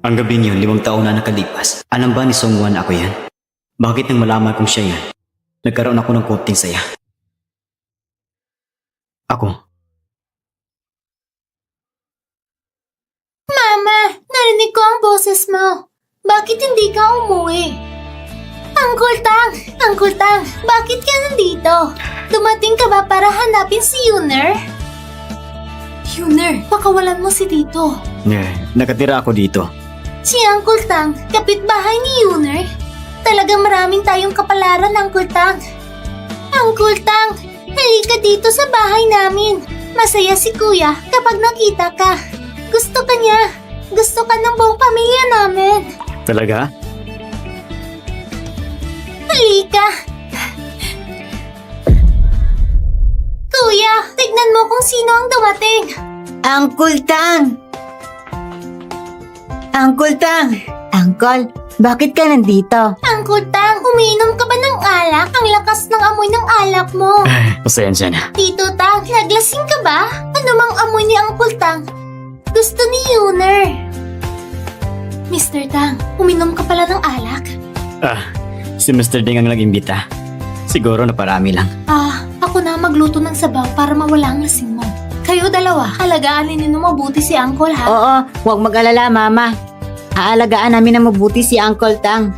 Ang gabing yun, 5 taon na nakalipas. Alam ba ni Songwan ako yan? Bakit nang malaman kong siya yan? Nagkaroon ako ng konting saya. Ako. Mama, narinig ko ang boses mo. Bakit hindi ka umuwi? Uncle Tang, bakit ka nandito? Dumating ka ba para hanapin si Yuner? Yuner, pakawalan mo si Tito. Nakatira ako dito. Si Uncle Tang, kapitbahay ni Yuner. Talagang maraming tayong kapalaran, Uncle Tang. Uncle Tang, halika dito sa bahay namin. Masaya si Kuya kapag nakita ka. Gusto ka niya. Gusto ka ng buong pamilya namin. Talaga? Halika! Kuya, tignan mo kung sino ang dumating. Uncle Tang! Uncle Tang! Uncle, bakit ka nandito? Uncle Tang, umiinom ka ba ng alak? Ang lakas ng amoy ng alak mo. Pasensya na. Tito Tang, naglasing ka ba? Ano mang amoy ni Uncle Tang? Gusto ni Yuner. Mr. Tang, uminom ka pala ng alak? Si Mr. Ding ang nag-imbita. Siguro na parami lang. Ako na magluto ng sabaw para mawala ang lasing mo. Kayo dalawa, alagaan ninyo mabuti si Uncle ha? Oo, huwag mag-alala, Mama. Aalagaan namin na mabuti si Uncle Tang.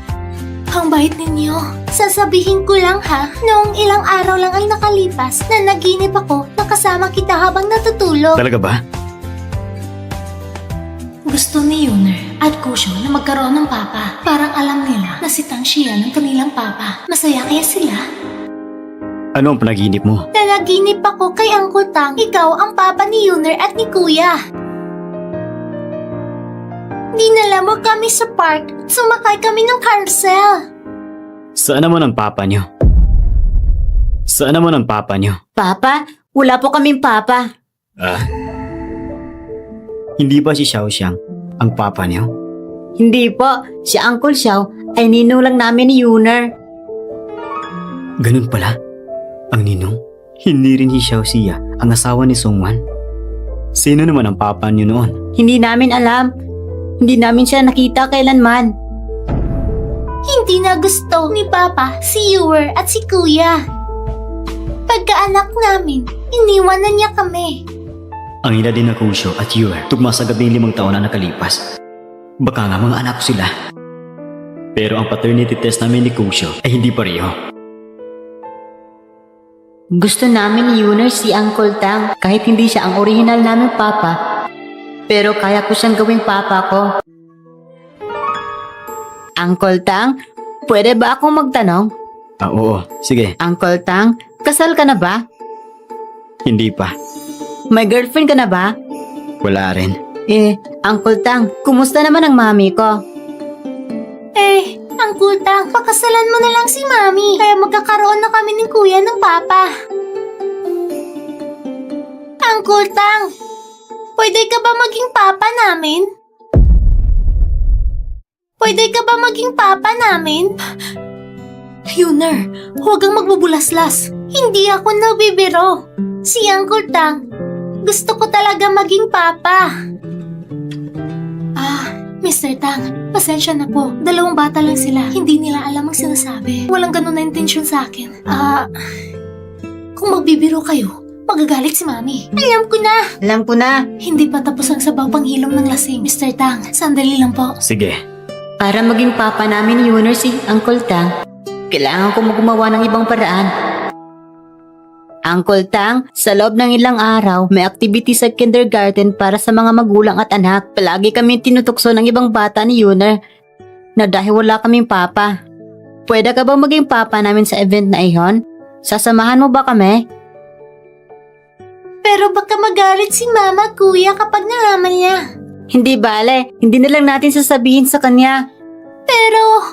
Ang bait ninyo. Sasabihin ko lang ha, noong ilang araw lang ay nakalipas na naginip ako na kasama kita habang natutulog. Talaga ba? Gusto ni Yuner at Kusyo na magkaroon ng papa. Parang alam nila na si Tang siya ng kanilang papa. Masaya kaya sila? Ano ang panaginip mo? Nanaginip ako kay Uncle Tang. Ikaw ang papa ni Yuner at ni Kuya. Dinala mo kami sa park. Sumakay kami ng carousel. Saan naman ang papa niyo? Saan naman ang papa niyo? Papa? Wala po kaming papa. Hindi ba si Xiaoxiang ang papa niyo? Hindi po, si Uncle Xiao ay ninulang namin ni Yuner. Ganun pala. Ang ninong? Hindi rin si Xiaoxia ang asawa ni Songwan. Sino naman ang papa niyo noon? Hindi namin alam. Hindi namin siya nakita kailanman. Hindi na gusto ni Papa si Yuer at si Kuya. Pagkaanak namin, iniwan na niya kami. Ang ina din na Kusyo at Yue tugma sa gabing 5 taon na nakalipas. Baka nga mga anak ko sila. Pero ang paternity test namin ni Kusyo ay hindi pareho. Gusto namin ni Yuner si Uncle Tang kahit hindi siya ang original naming papa. Pero kaya ko siyang gawing papa ko. Uncle Tang, pwede ba akong magtanong? Oo. Sige. Uncle Tang, kasal ka na ba? Hindi pa. May girlfriend ka na ba? Wala rin. Uncle Tang, kumusta naman ang mami ko? Uncle Tang, pakasalan mo na lang si Mami. Kaya magkakaroon na kami ng Kuya ng Papa. Uncle Tang, pwede ka ba maging Papa namin? Pwede ka ba maging Papa namin? Yuner, huwag kang magbubulaslas. Hindi ako nabibiro. Si Uncle Tang, gusto ko talaga maging Papa. Mr. Tang, pasensya na po. 2 bata lang sila. Hindi nila alam ang sinasabi. Walang ganun na intensyon sa akin. Kung magbibiro kayo, magagalit si Mami. Alam ko na. Alam ko na. Hindi pa tapos ang sabaw panghilom ng lasing. Mr. Tang, sandali lang po. Sige. Para maging papa namin ni Yuner si Uncle Tang, kailangan ko gumawa ng ibang paraan. Uncle Tang, sa loob ng ilang araw, may activity sa kindergarten para sa mga magulang at anak. Palagi kami tinutukso ng ibang bata ni Yuner na dahil wala kaming papa. Pwede ka ba maging papa namin sa event na iyon? Sasamahan mo ba kami? Pero baka magalit si Mama at Kuya kapag nalaman niya. Hindi bale, hindi na lang natin sasabihin sa kanya. Pero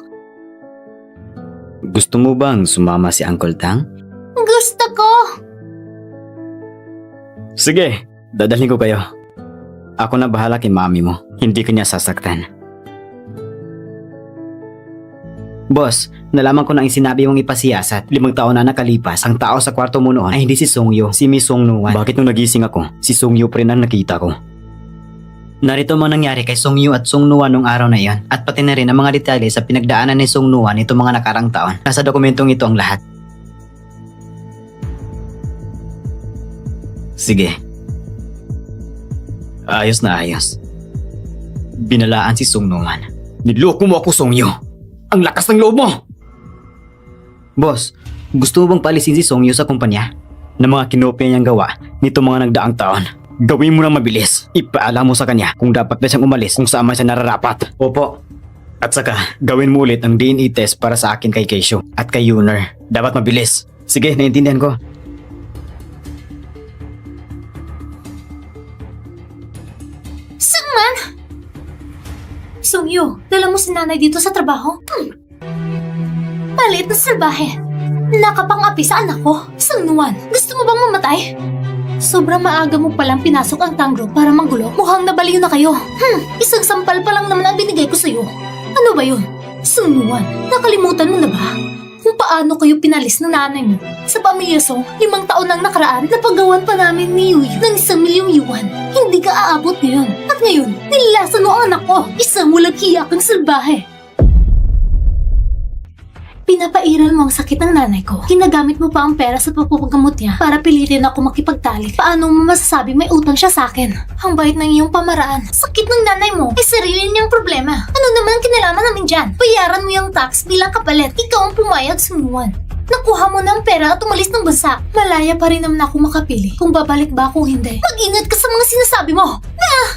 Gusto mo bang sumama si Uncle Tang? gusto ko. Sige, dadalhin ko kayo. Ako na bahala kay mami mo. Hindi kanya sasaktan. Boss, nalaman ko na ang sinabi mong ipasiyasat. 5 taon na nakalipas. Ang tao sa kwarto mo noon ay hindi si Songyo, si Miss Songnuan. Bakit nung nagising ako, si Songyo pa rin ang nakita ko? Narito ang mga nangyari kay Song Yu at Song Nuan nung araw na iyon at pati na rin ang mga detalye sa pinagdaanan ni Song Nuan nitong mga nakarang taon. Nasa dokumentong ito ang lahat. Sige. Ayos na ayos. Binalaan si Song Nuan. Niloko mo ako, Song Yu. Ang lakas ng loob mo! Boss, gusto mo bang paalisin si Song Yu sa kumpanya? Na mga kinopya niyang gawa nito mga nagdaang taon. Gawin mo na mabilis. Ipaalam mo sa kanya kung dapat na siyang umalis kung saan man siya nararapat. Opo. At saka, gawin mo ulit ang DNA test para sa akin kay Keisho at kay Yuner. Dapat mabilis. Sige, naiintindihan ko. Sangman! Sungyo, dala mo si nanay dito sa trabaho? Maliit na salbahe. Nakapang-api sa anak ko. Sangnuan, gusto mo bang mamatay? Sobrang maaga mo palang pinasok ang tanggro para manggulo. Mukhang nabaliw na kayo. Isang sampal pa lang naman ang binigay ko sa'yo. Ano ba yun? Sungnuan, nakalimutan mo na ba? Kung paano kayo pinalis ng nanay mo? Sa pamilya Song, 5 taon nang nakaraan, napagawan pa namin ni Yuyu ng 1,000,000 yuan. Hindi ka aabot ngayon. At ngayon, nilasan mo ang anak ko. Isang walang hiya kang salbahe. Pinapairal mo ang sakit ng nanay ko. Ginagamit mo pa ang pera sa pagpapagamot niya para pilitin ako makipagtalik. Paano mo masasabing may utang siya sa akin? Ang bait ng iyong pamaraan. Sakit ng nanay mo ay sarili niyang problema. Ano naman ang kinalaman namin dyan? Bayaran mo yung tax bilang kapalit. Ikaw ang pumayag sumuwan. Nakuha mo na ang pera at umalis ng bansa. Malaya pa rin naman ako makapili kung babalik ba ako o hindi. Mag-ingat ka sa mga sinasabi mo.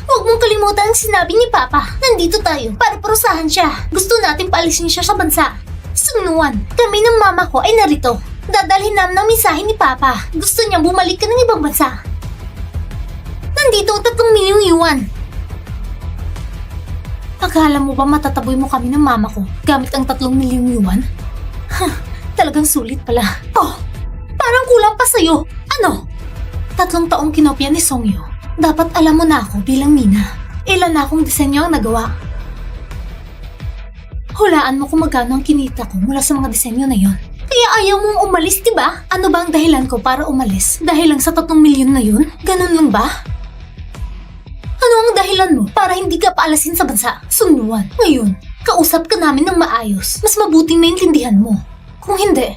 Huwag mong kalimutan ang sinabi ni Papa. Nandito tayo para parusahan siya. Gusto natin paalisin siya sa bansa. Sungnuan, kami ng mama ko ay narito. Dadalhin namin ng mensahe ni Papa. Gusto niyang bumalik ka ng ibang bansa. Nandito ang 3,000,000 yuan. Akala mo ba matataboy mo kami ng mama ko gamit ang 3,000,000 yuan? Talagang sulit pala. Oh, parang kulang pa sa'yo. Ano? 3 taong kinopya ni Song Yu. Dapat alam mo na ako bilang Nina. Ilan na akong disenyo ang nagawa. Hulaan mo kung magkano ang kinita ko mula sa mga disenyo na yon. Kaya ayaw mong umalis, diba? Ano ba ang dahilan ko para umalis? Dahil lang sa 3,000,000 na yun? Ganun lang ba? Ano ang dahilan mo para hindi ka paalasin sa bansa? Sungnuan. Ngayon, kausap ka namin ng maayos. Mas mabuting maintindihan mo. Kung hindi,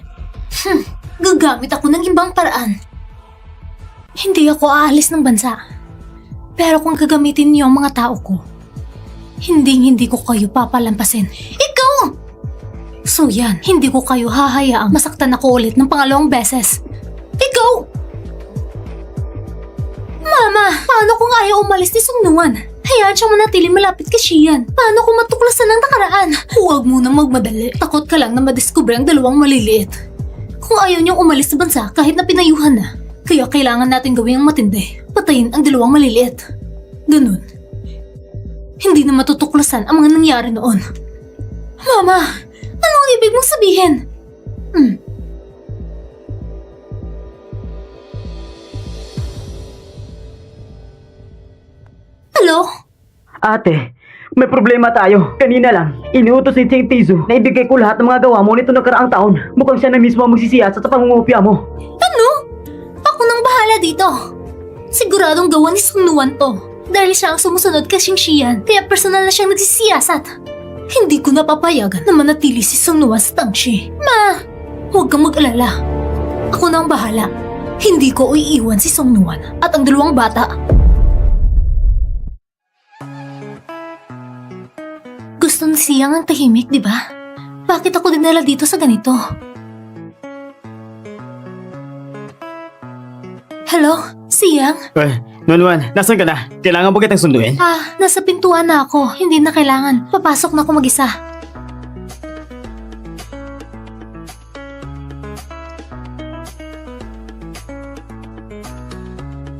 gagamit ako ng ibang paraan. Hindi ako aalis ng bansa. Pero kung gagamitin niyo ang mga tao ko, hindi ko kayo papalampasin. Ikaw! So yan, hindi ko kayo hahayaang masaktan ako ulit ng pangalawang beses. Ikaw! Mama, paano kung ayaw umalis ni Sungnuan? Hayaan siyang manatili malapit kay Shian. Paano kung matuklasan ang nakaraan? Huwag mo nang magmadali. Takot ka lang na madiskubre ang dalawang maliliit. Kung ayaw niyang umalis sa bansa kahit na pinayuhan na, kaya kailangan natin gawin ang matindi. Patayin ang dalawang maliliit. Ganun. Hindi na matutuklasan ang mga nangyari noon. Mama, ano ang ibig mong sabihin? Hello? Ate, may problema tayo. Kanina lang, iniutos ni Cheng Tizu na ibigay ko lahat ng mga gawa mo nito nakaraang taon. Mukhang siya na mismo ang magsisiyasat sa pangungopia mo. Ano? Ako nang bahala dito. Siguradong gawa ni Sungnuan to. Dahil siya ang sumusunod kay Xian, kaya personal na siyang nagsisiyasat. Hindi ko napapayagan na manatili si Sungnuan sa Tangshi. Ma, huwag kang mag-alala. Ako na ang bahala. Hindi ko iiwan si Sungnuan at ang dalawang bata. Gusto ni Siyang ang tahimik, di ba? Bakit ako dinala dito sa ganito? Hello, Siyang? Nuan, nasan ka na? Kailangan ba kitang sunduin? Nasa pintuan na ako. Hindi na kailangan. Papasok na ako mag-isa.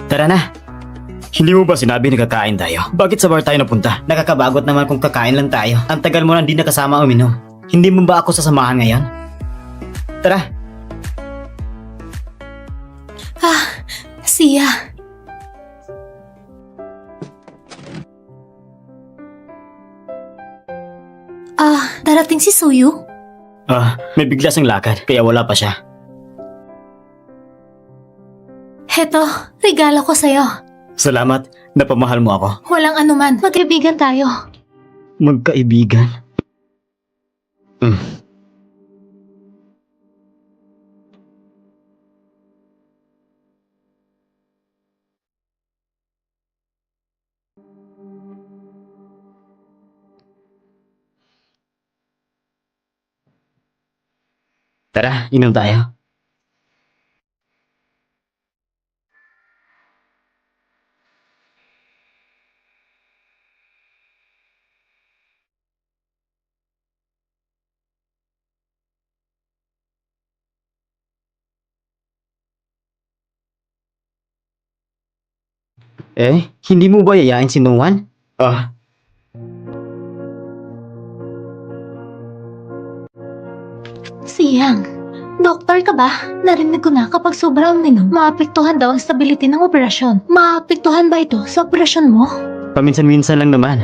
Tara na. Hindi mo ba sinabi na kakain tayo? Bakit sa bar tayo napunta? Nakakabagot naman kung kakain lang tayo. Ang tagal mo nang di nakasama uminom. Hindi mo ba ako sasamahan ngayon? Tara. Siya. Darating si Suyu? May bigla siyang lakad, kaya wala pa siya. Heto, regalo ko sa'yo. Salamat, napamahal mo ako. Walang anuman. Magkaibigan tayo. Magkaibigan. Tara, inom tayo. Hindi mo ba yayain si Nuwan? Siyang, doktor ka ba? Narinig ko na kapag sobrang uminom, maapektuhan daw ang stability ng operasyon. Maapektuhan ba ito sa operasyon mo? Paminsan-minsan lang naman.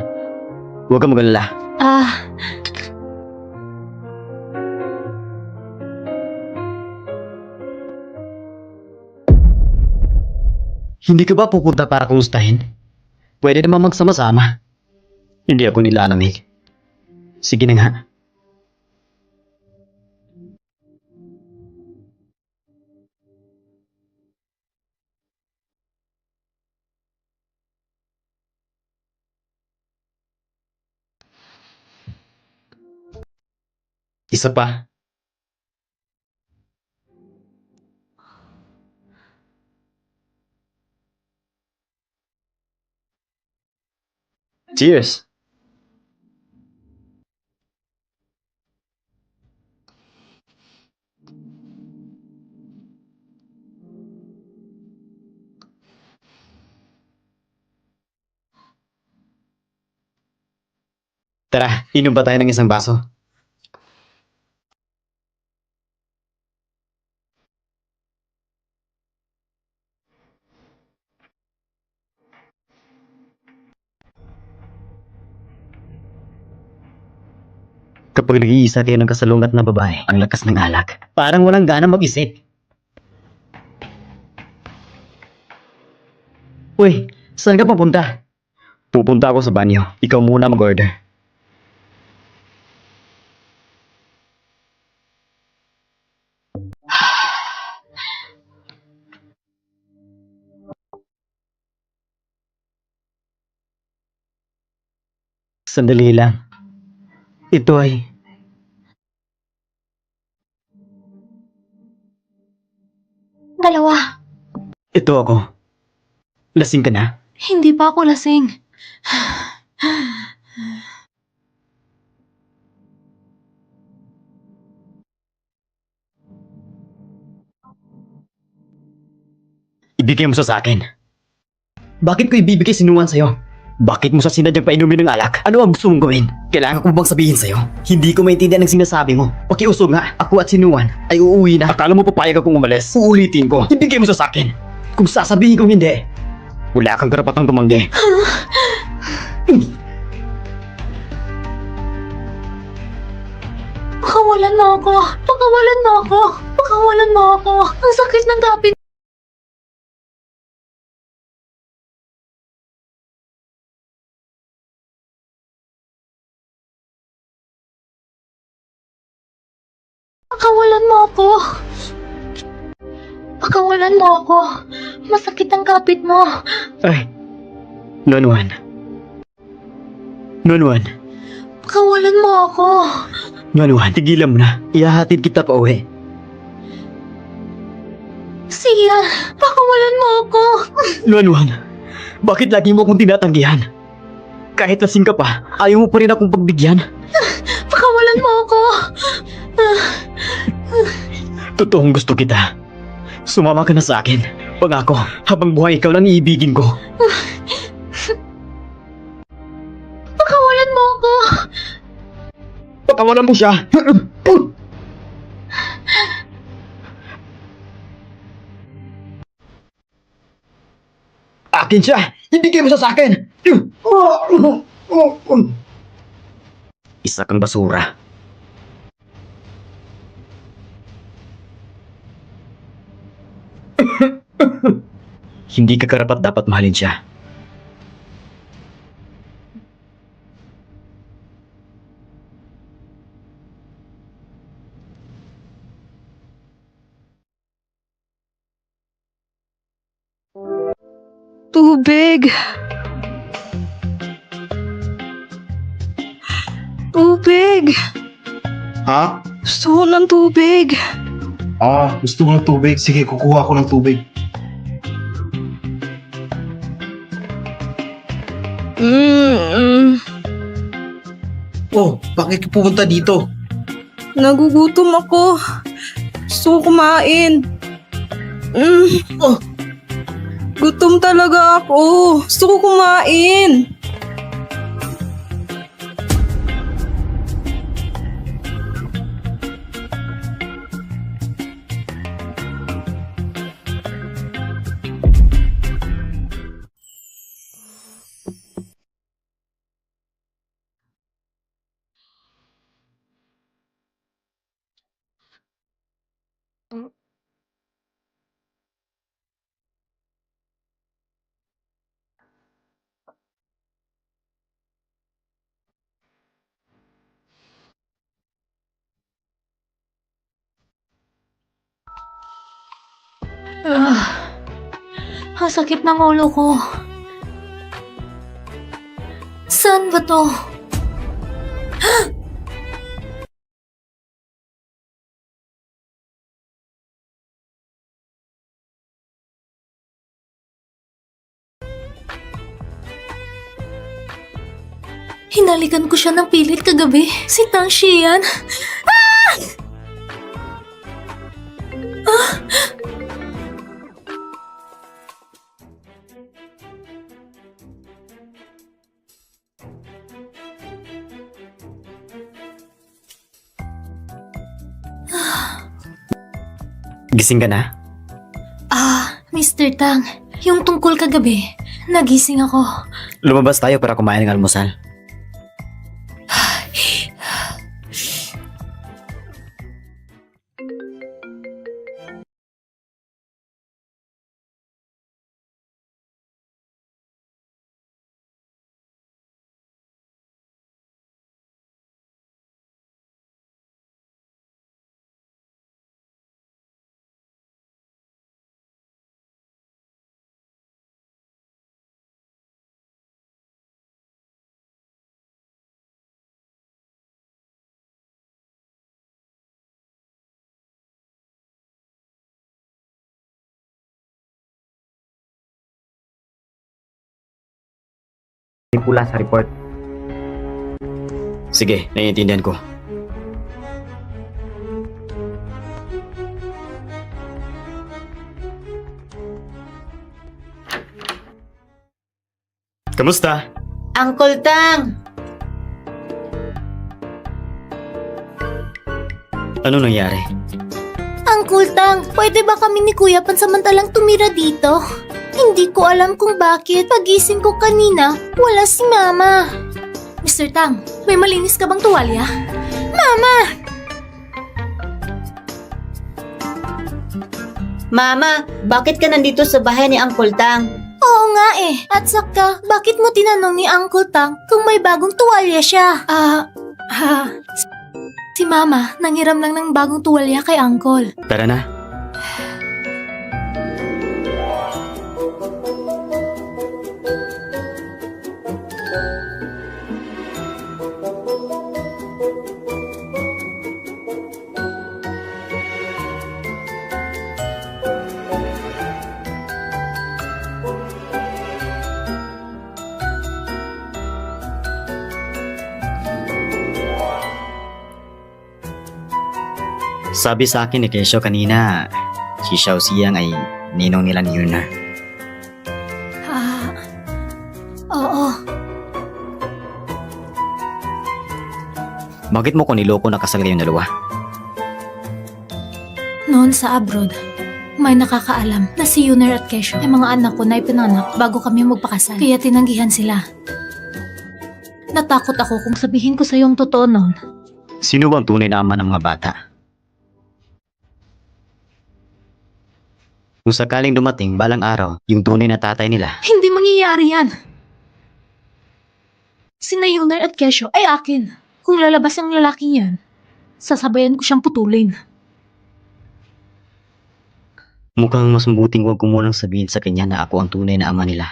Huwag kang mag-alala. Hindi ka ba pupunta para kumustahin? Pwede naman magsama-sama. Hindi ako nilalamig. Sige na nga. Isa pa. Cheers! Tara, inom ba tayo ng isang baso? Kapag nag-iisa kayo ng kasalungat na babae, ang lakas ng alak. Parang walang gana mag-isip. Uy, saan ka papunta? Pupunta ako sa banyo. Ikaw muna mag-order. Sandali lang. Ito ay... Dalawa. Ito ako. Lasing ka na? Hindi pa ako lasing. Ibigay mo sa akin. Bakit ko ibibigay si Nuwan sa'yo? Bakit mo sa sinadyang painumin ng alak? Ano ang gusto mong gawin? Kailangan ko bang sabihin sa'yo? Hindi ko maintindihan ang sinasabi mo. Pakiusog nga, ako at si Nuwan ay uuwi na. Akala mo papayag akong umalis? Uulitin ko. Ibigay mo sa akin. Kung sasabihin kong hindi, wala kang karapatang tumanggi. Pakawalan mo ako. Pakawalan mo ako. Pakawalan mo ako. Ang sakit ng dapit. Pakawalan mo ako. Pakawalan mo ako. Masakit ang kapit mo. Ay, Nuwan. Nuwan. Pakawalan mo ako. Nuwan, tigilan mo na. Ihahatid kita pa uwi. Siya, pakawalan mo ako. Nuwan, bakit lagi mo akong tinatanggihan? Kahit lasing ka pa, ayaw mo pa rin akong pagbigyan. Pakawalan mo ako. Totoong gusto kita. Sumama ka na sa akin. Pangako, habang buhay ikaw lang iibigin ko. Pakawalan mo ako. Pakawalan mo siya. Akin siya. Ibigay mo siya sa akin. Isa kang basura. Hindi ka karapat dapat mahalin siya. Tubig! Tubig! Ha? Gusto ko ng tubig. Gusto ko ng tubig. Sige, kukuha ko ng tubig. Oh, bakit ka pumunta dito? Nagugutom ako. Gusto ko kumain. Oh. Gutom talaga ako. Gusto ko kumain. Ang sakit ng ulo ko. Saan ba to? Hinalikan ko siya ng pilit kagabi. Si Tang Xian. Gising ka na? Mr. Tang, yung tungkol kagabi, nagising ako. Lumabas tayo para kumain ng almusal. Pula sa report. Sige, naiintindihan ko. Kamusta? Uncle Tang! Ano nangyari? Uncle Tang, pwede ba kami ni Kuya pansamantalang tumira dito? Hindi ko alam kung bakit. Pagising ko kanina, wala si Mama. Mr. Tang, may malinis ka bang tuwalya? Mama! Mama, bakit ka nandito sa bahay ni Uncle Tang? Oo nga eh. At saka, bakit mo tinanong ni Uncle Tang kung may bagong tuwalya siya? Si Mama, nanghiram lang ng bagong tuwalya kay Uncle. Tara na. Sabi sa akin ni Kesho kanina, si Xiao Xiang ay ninong nila ni Yuner. Oo. Bakit mo ko niloko na kasal kayong dalawa? Noon sa abroad, may nakakaalam na si Yuner at Kesho ay mga anak ko na ipinanak bago kami magpakasal. Kaya tinanggihan sila. Natakot ako kung sabihin ko sa yung totoo noon. Sino bang tunay na ama ng mga bata? Kung sakaling dumating balang araw, yung tunay na tatay nila, Hindi mangyayari yan. Sina Yuner at Kesho ay akin. Kung lalabas ang lalaking yan, sasabayan ko siyang putulin. mukhang mas mabuting huwag ko munang sabihin sa kanya na ako ang tunay na ama nila.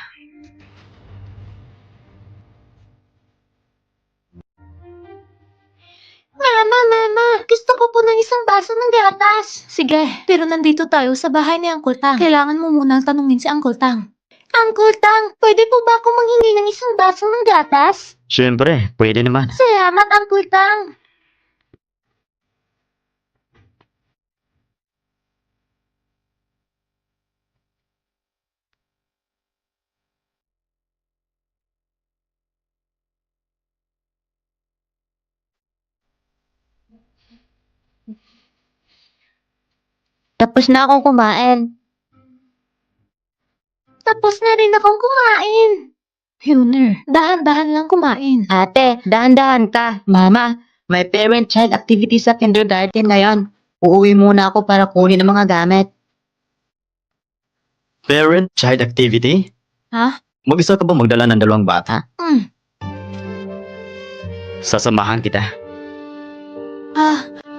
Mama, gusto ko po ng isang baso ng gatas. Sige, pero nandito tayo sa bahay ni Uncle Tang. Kailangan mo munang tanungin si Uncle Tang. Uncle Tang, pwede po ba ako manghingi ng isang baso ng gatas? Siyempre, pwede naman. Salamat, Uncle Tang. Tapos na akong kumain. Tapos na rin akong kumain. Yuner, dahan-dahan lang kumain. Ate, dahan-dahan ka. Mama, may parent-child activity sa kindergarten ngayon. Uuwi muna ako para kunin ang mga gamit. Parent-child activity? Ha? Mag-isa ka ba magdala ng 2 bata? Hmm. Sasamahan kita.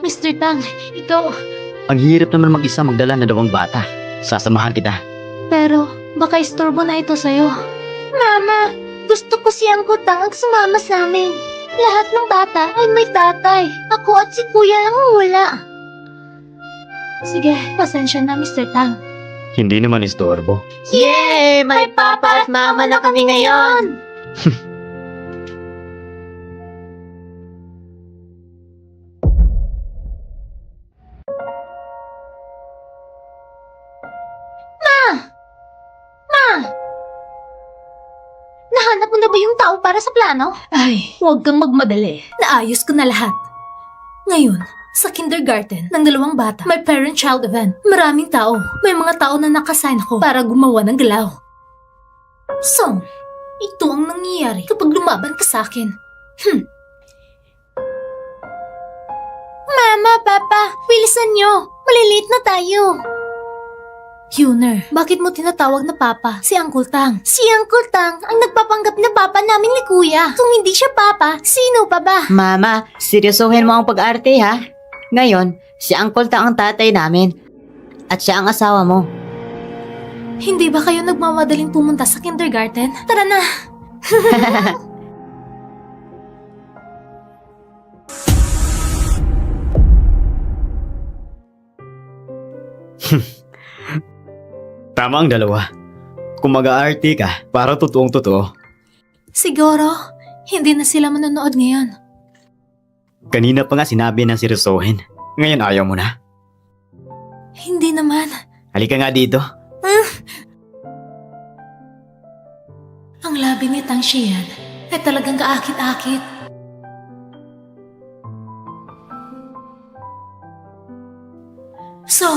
Mr. Tang, ikaw. Ang hirap naman mag-isa magdala ng 2 bata. Sasamahan kita. Pero, baka istorbo na ito sa'yo. Mama, gusto ko si Uncle Tang ang sumama sa amin. Lahat ng bata ay may tatay. Ako at si Kuya lang ang wala. Sige, pasensya na, Mr. Tang. Hindi naman istorbo. Yay! May papa at mama na kami ngayon! Nahanap mo na ba yung tao para sa plano? Ay, huwag kang magmadali. Naayos ko na lahat. Ngayon, sa kindergarten ng 2 bata, may parent-child event. Maraming tao. May mga tao na nakasign ako para gumawa ng galaw. So, ito ang nangyayari kapag lumaban ka sa akin. Mama, Papa, bilisan nyo. Malilate na tayo. Yuner, bakit mo tinatawag na Papa si Uncle Tang? Si Uncle Tang ang nagpapanggap na Papa namin ni Kuya. Kung hindi siya Papa, sino pa ba? Mama, seryosohin mo ang pag-arte ha. Ngayon, si Uncle Tang ang tatay namin. At siya ang asawa mo. Hindi ba kayo nagmamadaling pumunta sa kindergarten? Tara na! Tama ang dalawa. Kung mag-aarte ka, para totoong totoo. Siguro, hindi na sila manonood ngayon. Kanina pa nga sinabi ng seryosohin. Ngayon ayaw mo na. Hindi naman. Halika nga dito. Ang labi ni Tang Xian ay talagang kaakit-akit. So,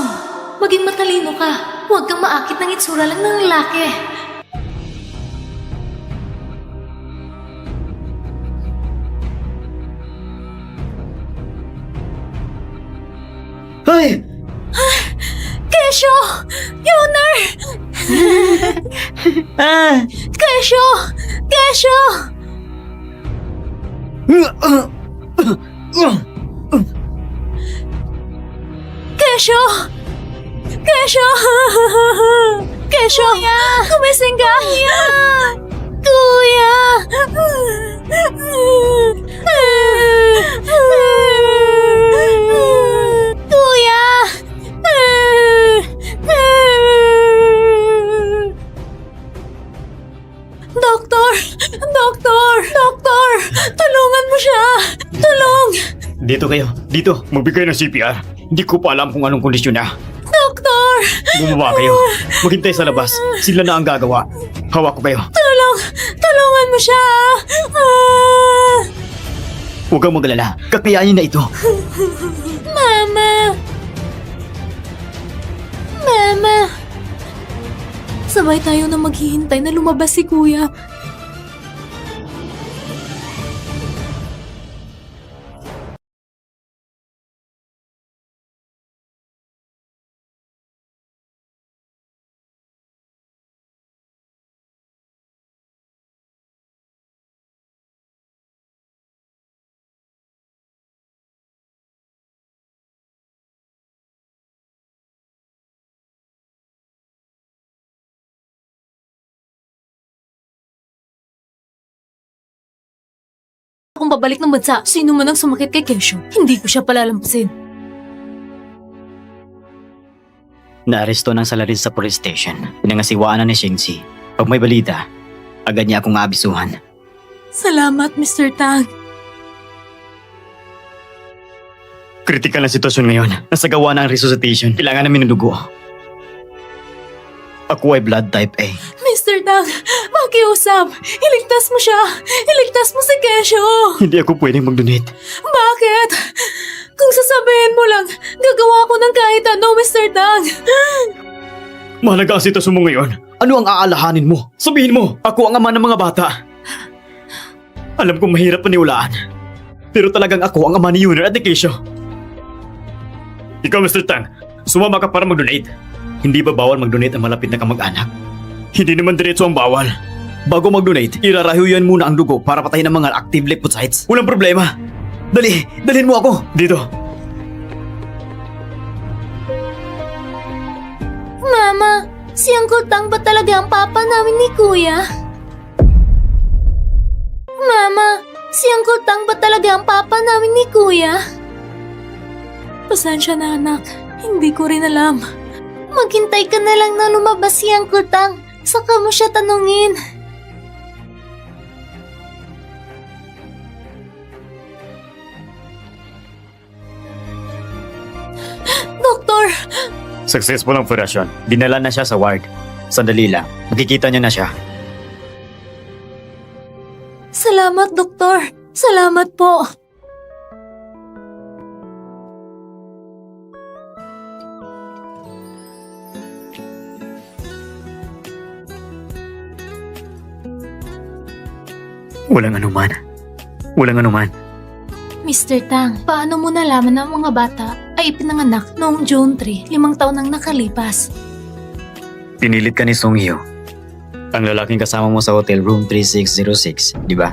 maging matalino ka. Huwag kang maakit ng itsura lang ng lalaki. Hoy! Kesho! Yuner! Kesho! Kesho! Kesho! Kesho! Kesho! Kumising ka! Kuya! Kuya! Doktor! Doktor! Doktor! Tulungan mo siya! Tulong! Dito kayo. Dito. Magbigay ng CPR. Hindi ko pa alam kung anong kondisyon niya. Doktor! Bumaba kayo. Maghintay sa labas. Sila na ang gagawa. Hawak ko kayo. Tulungan mo siya! Huwag kang magalala. Kakayanin na ito. Mama! Mama! Sabay tayo na maghihintay na lumabas si Kuya. akong babalik ng bansa. Sino man ang sumakit kay Kesyo, hindi ko siya palalampasin. Naaresto ng salarin sa police station. Pinangasiwaan na ni Shingxi. Pag may balita, agad niya akong aabisuhan. Salamat, Mr. Tang. Kritikal na sitwasyon ngayon. Nasa gawa na ang resuscitation. Kailangan namin ng dugo. Ako ay blood type A. Mr. Tang, makiusap. Iligtas mo siya. Iligtas mo si Kesyo. Hindi ako pwedeng mag-donate. Bakit? Kung sasabihin mo lang, gagawa ko ng kahit ano, Mr. Tang. Mahalaga ang sitwasyon mo ngayon. Ano ang aalahanin mo? Sabihin mo, ako ang ama ng mga bata. Alam kong mahirap paniwalaan. Pero talagang ako ang ama ni Yuner at ni Keisha. Ikaw, Mr. Tang, sumama ka para mag-donate. Hindi ba bawal mag-donate ang malapit na kamag-anak? Hindi naman diretso ang bawal. Bago mag-donate, irarahuyuan muna ang dugo para patayin ang mga active lymphocytes. Walang problema. Dali, dalhin mo ako. Dito. Mama, si Uncle Tang ba talaga ang papa namin ni Kuya? Mama, si Uncle Tang ba talaga ang papa namin ni Kuya? Pasensya na anak, hindi ko rin alam. Maghintay ka na lang na lumabas si Uncle Tang, saka mo siya tanungin. Doktor! Successful ang operasyon. Dinala na siya sa ward. Sandali lang. Makikita niya na siya. Salamat, Doktor. Salamat po. Walang anuman. Walang anuman. Mr. Tang, paano mo nalaman na ang mga bata ay ipinanganak noong June 3, 5 taon nang nakalipas? Pinilit ka ni Song Hyo. Ang lalaking kasama mo sa hotel room 3606, di ba?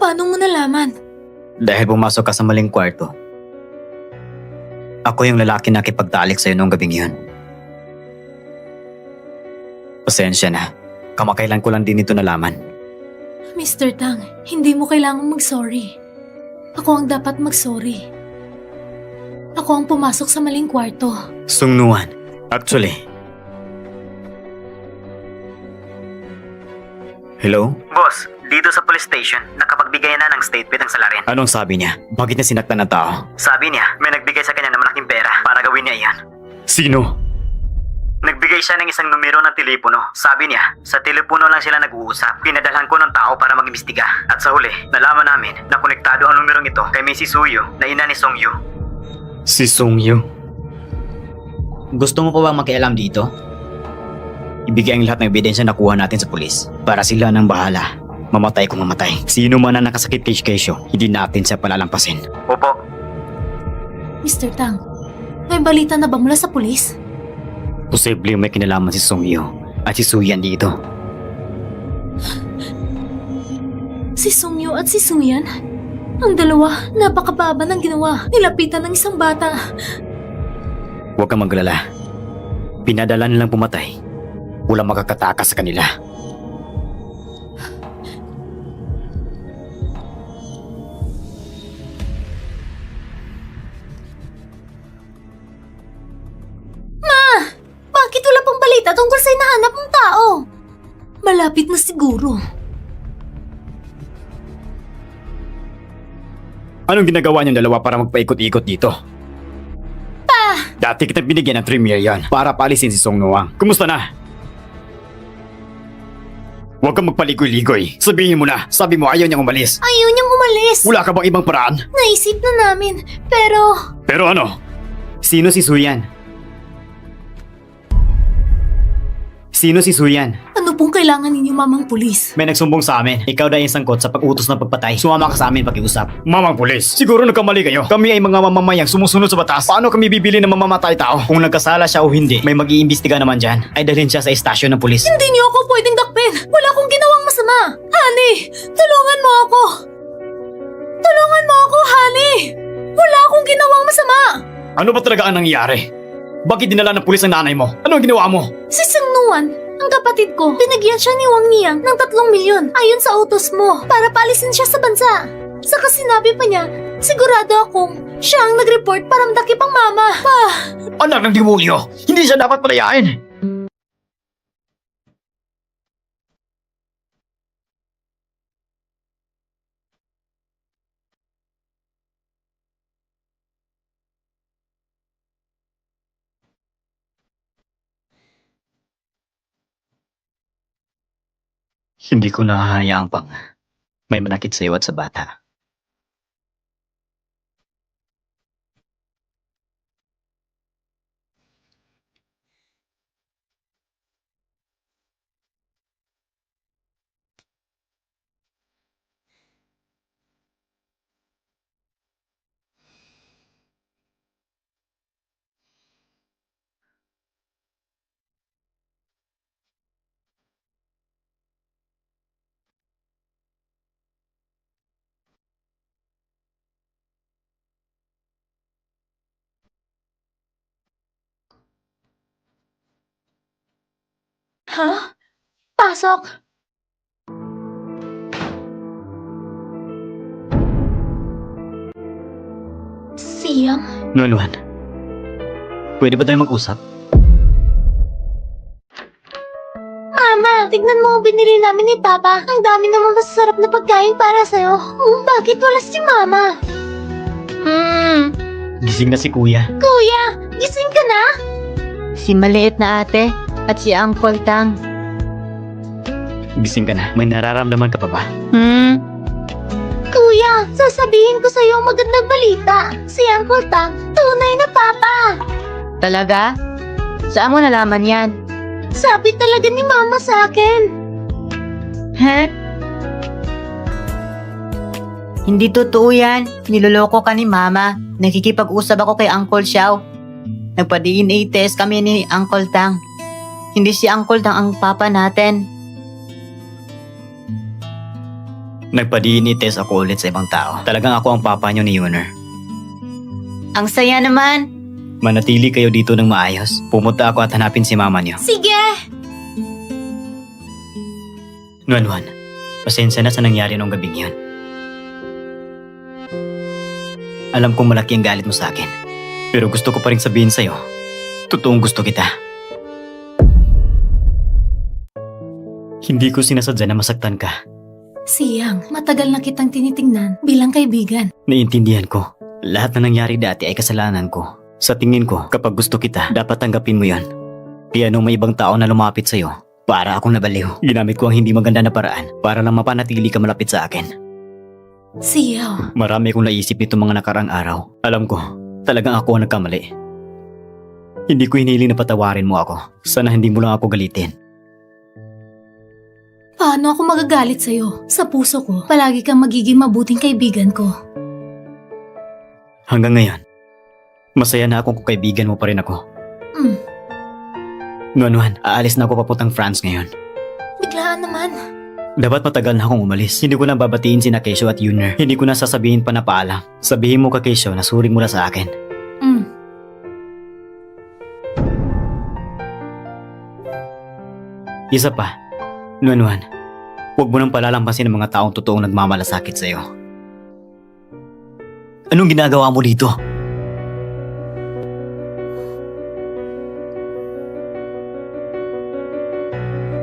Paano mo nalaman? Dahil pumasok ka sa maling kwarto. Ako yung lalaki na kipagtalik sa'yo noong gabing yun. Pasensya na. Kamakailan ko lang din ito nalaman. Mr. Tang, hindi mo kailangang mag-sorry. Ako ang dapat mag-sorry. Ako ang pumasok sa maling kwarto. Sung Nuan, actually. Hello? Boss, dito sa police station, nakapagbigay na ng statement ang salarin. Anong sabi niya? Bakit niya sinaktan ng tao? Sabi niya, may nagbigay sa kanya ng malaking pera para gawin niya iyan. Sino? Nagbigay siya ng isang numero ng telepono. Sabi niya, sa telepono lang sila nag-uusap. Pinadalhan ko ng tao para mag-imbestiga. At sa huli, nalaman namin na konektado ang numerong ito kay Mrs. Suyo na ina ni Song Yu. Si Song Yu? Gusto mo pa bang makialam dito? Ibigay ang lahat ng ebidensya na kuha natin sa pulis para sila nang bahala. Mamatay kung mamatay. Sino man ang nakasakit kay Keisho, hindi natin siya palalampasin. Opo. Mr. Tang, may balita na ba mula sa pulis? Posibleng may kinalaman si Song Yu at si Suyan dito. Si Song Yu at si Suyan? Ang dalawa, napakababa ng ginawa. Nilapitan ng isang bata. Huwag kang maglala. Pinadala nilang pumatay. Walang makakatakas sa kanila. Bakit wala pang balita tungkol sa hinahanap mong tao? Malapit na siguro. Anong ginagawa niyong dalawa para magpaikot-ikot dito? Dati kitang binigyan ng 3 million para paalisin si Song Nuang. Kumusta na? Huwag kang magpaligoy-ligoy. Sabihin mo na, sabi mo ayaw niyang umalis. Ayaw niyang umalis. Wala ka bang ibang paraan? Naisip na namin, pero... Pero ano? Sino si Suyan? Sino si Suyan? Ano pong kailangan ninyo, mamang pulis? May nagsumbong sa amin. Ikaw dahil sangkot sa pag-utos ng pagpatay. Sumama ka sa amin pakiusap. Mamang pulis, siguro nagkamali kayo. Kami ay mga mamamayang sumusunod sa batas. Paano kami bibili ng mamamatay tao? Kung nagkasala siya o hindi, may mag-iimbestiga naman dyan. Ay dalhin siya sa estasyon ng pulis. Hindi niyo ako pwedeng dakpin. Wala akong ginawang masama. Honey, tulungan mo ako. Tulungan mo ako, honey. Wala akong ginawang masama. Ano ba talaga ang nangyayari? Bakit dinala ng pulis ang nanay mo? Ano ang ginawa mo? Si Sung Nuan, ang Ang kapatid ko, binigyan siya ni Wang Niang ng 3 milyon ayon sa utos mo para paalisin siya sa bansa. Saka sinabi pa niya, sigurado akong siya ang nag-report para madakip ang mama. Pa, Anak ng demonyo! Hindi siya dapat palayain! Hindi ko nahahayaang pang may manakit sa iyo at sa bata. ha? Pasok. Siyang? Nuan, pwede ba tayo mag-usap? Mama, tignan mo, binili namin ni Papa. Ang dami naman masasarap na pagkain para sa'yo. Bakit wala si Mama? Gising na si Kuya. Kuya, gising ka na? Si maliit na ate at si Uncle Tang. Gising ka na. May nararamdaman ka pa ba? Kuya, sasabihin ko sa'yo ang magandang balita. Si Uncle Tang, tunay na Papa. Talaga? Saan mo nalaman yan? Sabi talaga ni Mama sa akin. Hindi totoo yan. Niloloko ka ni Mama. Nakikipag-usap ako kay Uncle Xiao. Nagpa-DNA test kami ni Uncle Tang. Hindi si Uncle Tang ang papa natin. Nagpa-DNA test ako ulit sa ibang tao. Talagang ako ang papa niyo ni Yuner. Ang saya naman. Manatili kayo dito ng maayos. Pumunta ako at hanapin si mama niyo. Sige. Nuan, pasensya na sa nangyari nung gabing yun. Alam kong malaki ang galit mo sa akin. Pero gusto ko pa rin sabihin sa'yo. Totoong gusto kita. Hindi ko sinasadya na masaktan ka. Siyang, matagal na kitang tinitingnan bilang kaibigan. Naiintindihan ko. Lahat na nangyari dati ay kasalanan ko. Sa tingin ko, kapag gusto kita, dapat tanggapin mo yan. Kaya nung may ibang tao na lumapit sa'yo, para akong nabaliw. Ginamit ko ang hindi maganda na paraan para lang mapanatili ka malapit sa akin. Siyaw, Marami kong naisip nito mga nakarang araw. Alam ko, talagang ako ang nagkamali. Hindi ko hiniling na patawarin mo ako. Sana hindi mo lang ako galitin. paano ako magagalit sa'yo? Sa puso ko, palagi kang magiging mabuting kaibigan ko. Hanggang ngayon, masaya na akong kaibigan mo pa rin ako. Nuan, aalis na ako papuntang France ngayon. Biglaan naman. Dapat matagal na akong umalis. Hindi ko na babatiin si Keisho at Yuner. Hindi ko na sasabihin pa na paalam. Sabihin mo kay Keisho na suring mula sa akin. Isa pa, Nuan, huwag mo nang palalampasin ang mga taong totoong nagmamalasakit sa'yo. Anong ginagawa mo dito?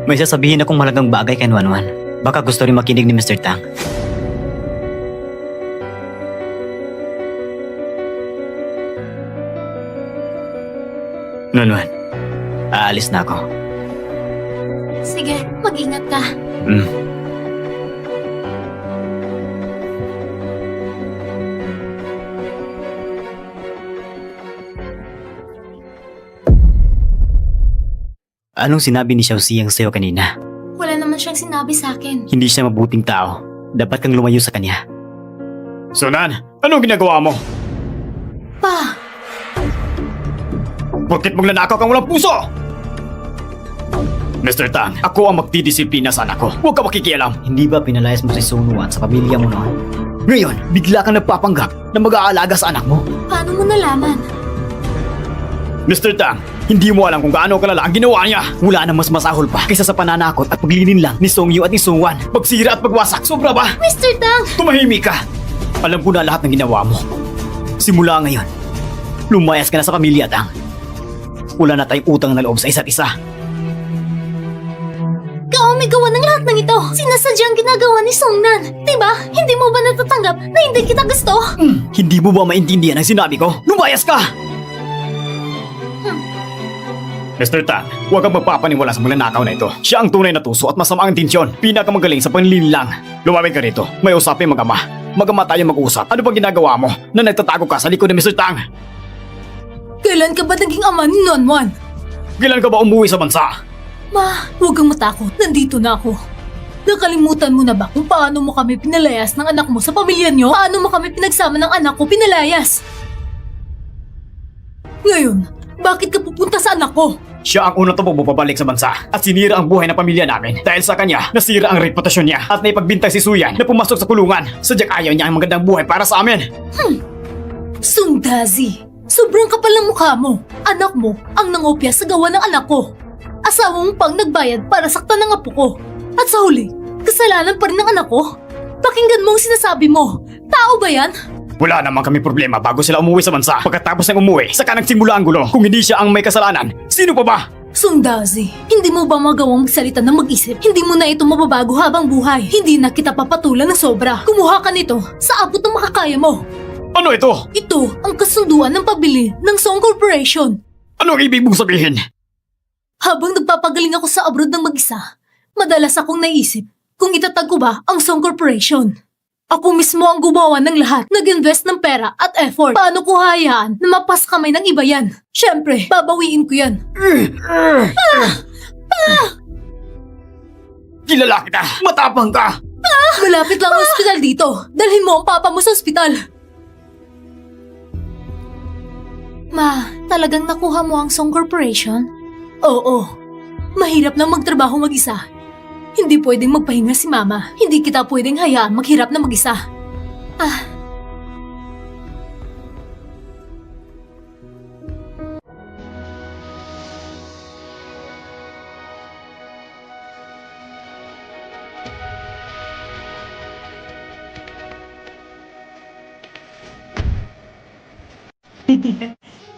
May sasabihin akong malagang bagay kay Nuan. Baka gusto rin makinig ni Mr. Tang. Nuan, aalis na ako. Sige, mag-ingat ka. Anong sinabi ni Xiao Siyang sa'yo kanina? Wala naman siyang sinabi sa akin. Hindi siya mabuting tao. Dapat kang lumayo sa kanya. Sunan, anong ginagawa mo? Pa, Bakit magnanakaw kang walang puso? Mr. Tang, ako ang magdidisiplina sa anak ko. Huwag ka makikialam. Hindi ba pinalayas mo si Sunuan sa pamilya mo noon? Ngayon, bigla kang nagpapanggap na mag-aalaga sa anak mo. paano mo nalaman? Mr. Tang, hindi mo alam kung gaano kalala ang ginawa niya. Wala na mas masahol pa kaysa sa pananakot at paglilin lang ni Songyu at ni Sungwan. Pagsira at pagwasak, sobra ba? Mr. Tang! Tumahimik ka! Alam ko na lahat ng ginawa mo. Simula ngayon, lumayas ka na sa pamilya, Tang. Wala na tayong utang na loob sa isa't isa. Kaomi gawa ng lahat ng ito. Sinasadyang ginagawa ni Songnan. Diba? Hindi mo ba natatanggap na hindi kita gusto? Hindi mo ba maintindihan ang sinabi ko? Lumayas ka! Mr. Tan, huwag kang magpapaniwala sa magnanakaw na ito. Siya ang tunay na tuso at masama ang intensyon. Pinakamagaling sa panlilang. Lumapit ka rito. May usapin mag-ama. Mag-ama tayo mag-usap. Ano bang ginagawa mo na nagtatago ka sa likod ni Mr. Tang? Kailan ka ba naging ama ni Nonwan? Kailan ka ba umuwi sa bansa? Ma, huwag kang matakot. Nandito na ako. Nakalimutan mo na ba kung paano mo kami pinalayas ng anak mo sa pamilya niyo? Paano mo kami pinagsama ng anak ko pinalayas? Ngayon, bakit ka pupunta sa anak ko? Siya ang unang tumbok babalik sa bansa at sinira ang buhay ng pamilya namin. Dahil sa kanya, nasira ang reputasyon niya at naipagbintay si Suyan na pumasok sa kulungan. Sadyang ayaw niya ang magandang buhay para sa amin. Sundazi, sobrang kapal ng mukha mo. Anak mo ang nangopya sa gawa ng anak ko. Asawa mo pang nagbayad para saktan ng apo ko. At sa huli, kasalanan pa rin ng anak ko? Pakinggan mo ang sinasabi mo. Tao ba yan? Wala naman kami problema bago sila umuwi sa bansa. Pagkatapos ng umuwi, saka nagsimula ang gulo. Kung hindi siya ang may kasalanan, sino pa ba? Sundazi, hindi mo ba magawang magsalita ng mag-isip? Hindi mo na ito mababago habang buhay. Hindi na kita papatulan ng sobra. Kumuha ka nito sa abot ng makakaya mo. Ano ito? Ito ang kasunduan ng pabili ng Song Corporation. Ano ang ibig mong sabihin? Habang nagpapagaling ako sa abroad ng mag-isa, madalas akong naisip kung itatag ko ba ang Song Corporation. Ako mismo ang gumawa ng lahat, nag-invest ng pera at effort. Paano ko hayaan na mapas kamay ng iba yan? Siyempre, babawiin ko yan. Kilala kita! Matapang ka! Malapit lang ang ospital dito. Dalhin mo ang papa mo sa ospital. Ma, talagang nakuha mo ang Song Corporation? Oo. Mahirap na magtrabaho mag-isa. Hindi pwedeng magpahinga si Mama. Hindi kita pwedeng hayaan maghirap na mag-isa.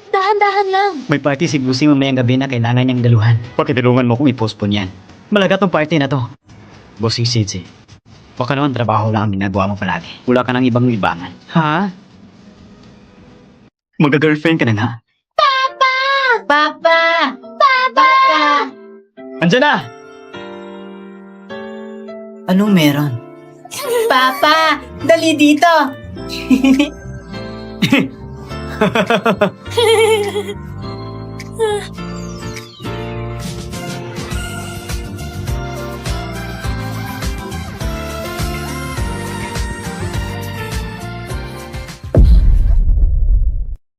Dahan-dahan lang. May party si Lucy mamayang gabi na kailangan niyang daluhan. Pakitulungan mo kung i-postpone yan. Malaga tong party na to. Bossing Sidsi, baka naman trabaho lang ang ginagawa mo palagi. Wala ka ng ibang libangan. Ha? Mag-girlfriend ka na nga? Papa! Papa! Andiyan na! Anong meron? Papa! Dali dito!